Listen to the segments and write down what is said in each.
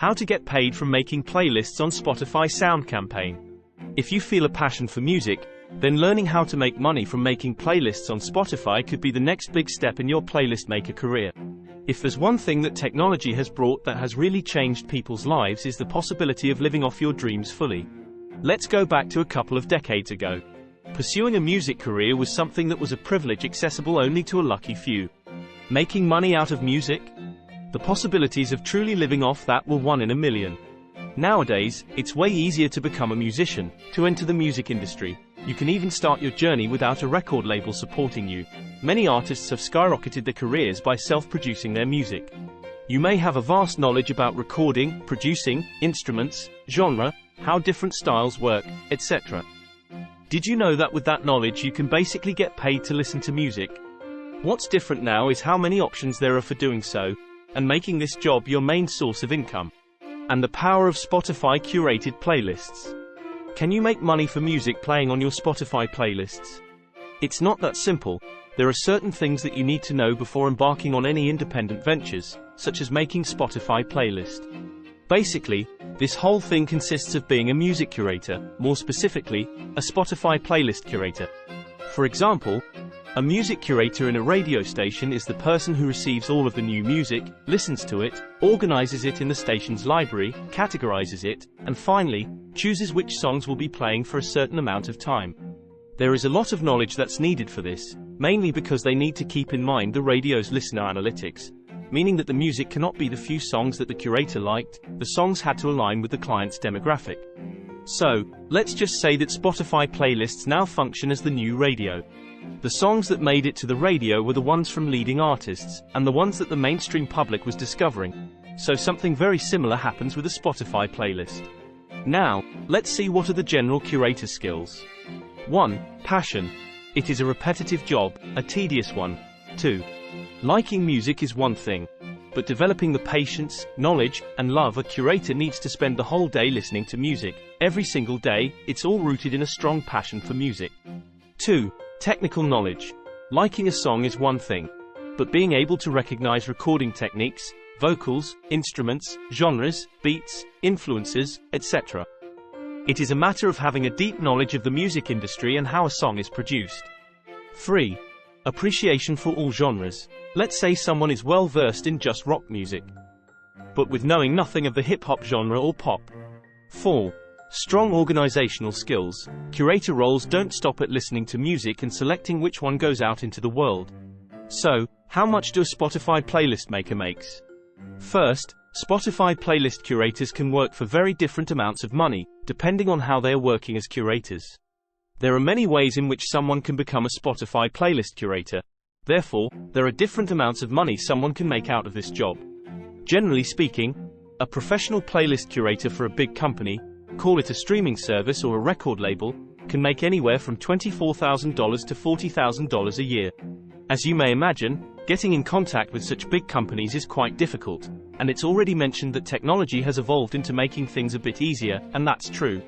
How to get paid from making playlists on Spotify Sound Campaign. If you feel a passion for music, then learning how to make money from making playlists on Spotify could be the next big step in your playlist maker career. If there's one thing that technology has brought that has really changed people's lives, is the possibility of living off your dreams fully. Let's go back to a couple of decades ago. Pursuing a music career was something that was a privilege accessible only to a lucky few. Making money out of music? The possibilities of truly living off that were one in a million. Nowadays, it's way easier to become a musician, to enter the music industry. You can even start your journey without a record label supporting you. Many artists have skyrocketed their careers by self-producing their music. You may have a vast knowledge about recording, producing, instruments, genre, how different styles work, etc. Did you know that with that knowledge you can basically get paid to listen to music? What's different now is how many options there are for doing so, and making this job your main source of income. And the power of Spotify curated playlists. Can you make money for music playing on your Spotify playlists? It's not that simple. There are certain things that you need to know before embarking on any independent ventures, such as making Spotify playlist. Basically, this whole thing consists of being a music curator, more specifically, a Spotify playlist curator. For example, a music curator in a radio station is the person who receives all of the new music, listens to it, organizes it in the station's library, categorizes it, and finally, chooses which songs will be playing for a certain amount of time. There is a lot of knowledge that's needed for this, mainly because they need to keep in mind the radio's listener analytics, meaning that the music cannot be the few songs that the curator liked, the songs had to align with the client's demographic. So, let's just say that Spotify playlists now function as the new radio. The songs that made it to the radio were the ones from leading artists, and the ones that the mainstream public was discovering. So something very similar happens with a Spotify playlist. Now, let's see what are the general curator skills. 1. Passion. It is a repetitive job, a tedious one. 2. Liking music is one thing, but developing the patience, knowledge, and love a curator needs to spend the whole day listening to music, every single day. It's all rooted in a strong passion for music. 2. Technical knowledge. Liking a song is one thing, but being able to recognize recording techniques, vocals, instruments, genres, beats, influences, etc. It is a matter of having a deep knowledge of the music industry and how a song is produced. 3. Appreciation for all genres. Let's say someone is well versed in just rock music, but with knowing nothing of the hip-hop genre or pop. 4. Strong organizational skills. Curator roles don't stop at listening to music and selecting which one goes out into the world. So, how much do a Spotify playlist maker makes? First, Spotify playlist curators can work for very different amounts of money, depending on how they are working as curators. There are many ways in which someone can become a Spotify playlist curator. Therefore, there are different amounts of money someone can make out of this job. Generally speaking, a professional playlist curator for a big company, call it a streaming service or a record label, can make anywhere from $24,000 to $40,000 a year. As you may imagine, getting in contact with such big companies is quite difficult, and it's already mentioned that technology has evolved into making things a bit easier, and that's true.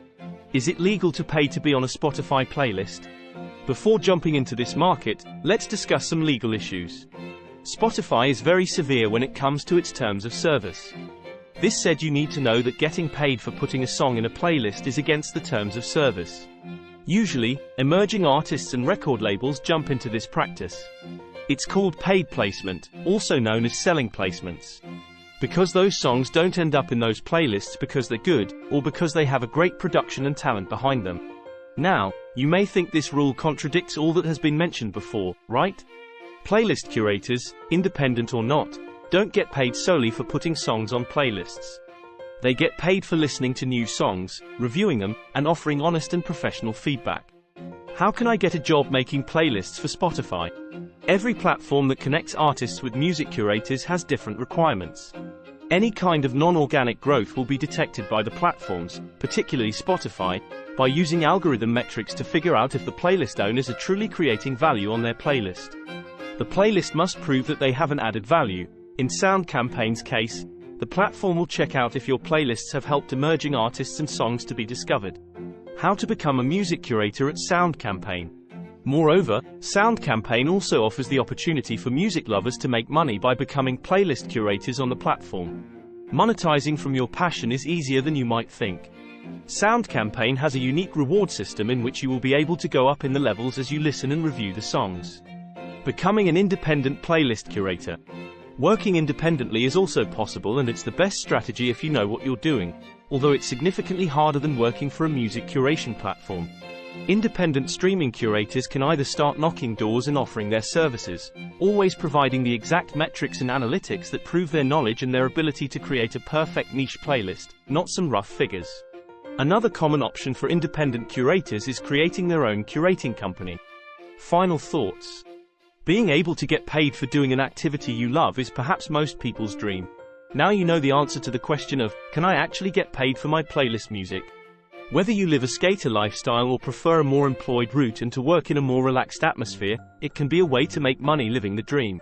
Is it legal to pay to be on a Spotify playlist? Before jumping into this market, let's discuss some legal issues. Spotify is very severe when it comes to its terms of service. This said, you need to know that getting paid for putting a song in a playlist is against the terms of service. Usually, emerging artists and record labels jump into this practice. It's called paid placement, also known as selling placements. Because those songs don't end up in those playlists because they're good, or because they have a great production and talent behind them. Now, you may think this rule contradicts all that has been mentioned before, right? Playlist curators, independent or not, don't get paid solely for putting songs on playlists. They get paid for listening to new songs, reviewing them, and offering honest and professional feedback. How can I get a job making playlists for Spotify? Every platform that connects artists with music curators has different requirements. Any kind of non-organic growth will be detected by the platforms, particularly Spotify, by using algorithm metrics to figure out if the playlist owners are truly creating value on their playlist. The playlist must prove that they have an added value. In Sound Campaign's case, the platform will check out if your playlists have helped emerging artists and songs to be discovered. How to become a music curator at Sound Campaign. Moreover, Sound Campaign also offers the opportunity for music lovers to make money by becoming playlist curators on the platform. Monetizing from your passion is easier than you might think. SoundCampaign has a unique reward system in which you will be able to go up in the levels as you listen and review the songs. Becoming an independent playlist curator. Working independently is also possible, and it's the best strategy if you know what you're doing, although it's significantly harder than working for a music curation platform. Independent streaming curators can either start knocking doors and offering their services, always providing the exact metrics and analytics that prove their knowledge and their ability to create a perfect niche playlist, not some rough figures. Another common option for independent curators is creating their own curating company. Final thoughts. Being able to get paid for doing an activity you love is perhaps most people's dream. Now you know the answer to the question of, can I actually get paid for my playlist music? Whether you live a skater lifestyle or prefer a more employed route and to work in a more relaxed atmosphere, it can be a way to make money living the dream.